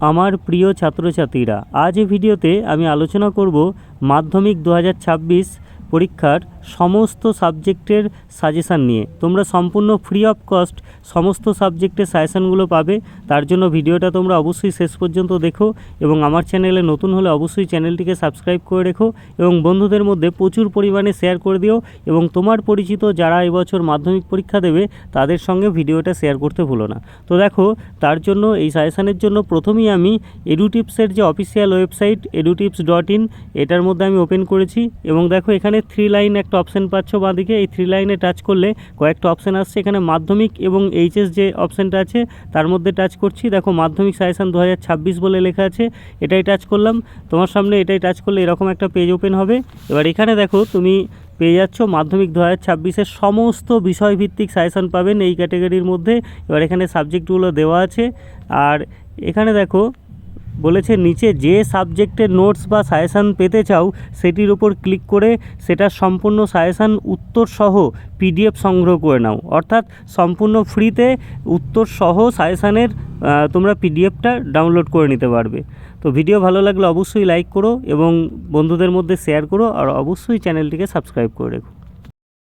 আমার প্রিয় ছাত্রছাত্রীরা, আজ এই ভিডিওতে আমি আলোচনা করব মাধ্যমিক 2026 পরীক্ষার সমস্ত সাবজেক্টের সাজেশান নিয়ে। তোমরা সম্পূর্ণ ফ্রি অফ কস্ট সমস্ত সাবজেক্টের সাজেশানগুলো পাবে। তার জন্য ভিডিওটা তোমরা অবশ্যই শেষ পর্যন্ত দেখো এবং আমার চ্যানেলে নতুন হলে অবশ্যই চ্যানেলটিকে সাবস্ক্রাইব করে রেখো এবং বন্ধুদের মধ্যে প্রচুর পরিমাণে শেয়ার করে দিও এবং তোমার পরিচিত যারা এবছর মাধ্যমিক পরীক্ষা দেবে তাদের সঙ্গে ভিডিওটা শেয়ার করতে ভুলো না। তো দেখো, তার জন্য এই সাজেশানের জন্য প্রথমেই আমি এডুটিপসের যে অফিসিয়াল ওয়েবসাইট edutips.in এটার মধ্যে আমি ওপেন করেছি এবং দেখো এখানে 3 লাইন একটা অপশান পাচ্ছ বাঁদিকে। এই 3 লাইনে টাচ করলে কয়েকটা অপশান আসছে। এখানে মাধ্যমিক এবং এইচএস যে অপশানটা আছে তার মধ্যে টাচ করছি। দেখো মাধ্যমিক সাজেশান 2026 বলে লেখা আছে, এটাই টাচ করলাম। তোমার সামনে এটাই টাচ করলে এরকম একটা পেজ ওপেন হবে। এবার এখানে দেখো তুমি পেয়ে যাচ্ছ মাধ্যমিক 2026-এর সমস্ত বিষয়ভিত্তিক সাজেশান পাবেন এই ক্যাটাগরির মধ্যে। এবার এখানে সাবজেক্টগুলো দেওয়া আছে আর এখানে দেখো বলেছে নিচে যে সাবজেক্টের নোটস বা সাজেশান পেতে চাও সেটির উপর ক্লিক করে সেটার সম্পূর্ণ সাজেশান উত্তর সহ পিডিএফ সংগ্রহ করে নাও। অর্থাৎ সম্পূর্ণ ফ্রিতে উত্তর সহ সাজেশানের তোমরা পিডিএফটা ডাউনলোড করে নিতে পারবে। তো ভিডিও ভালো লাগলে অবশ্যই লাইক করো এবং বন্ধুদের মধ্যে শেয়ার করো আর অবশ্যই চ্যানেলটিকে সাবস্ক্রাইব করে রেখো।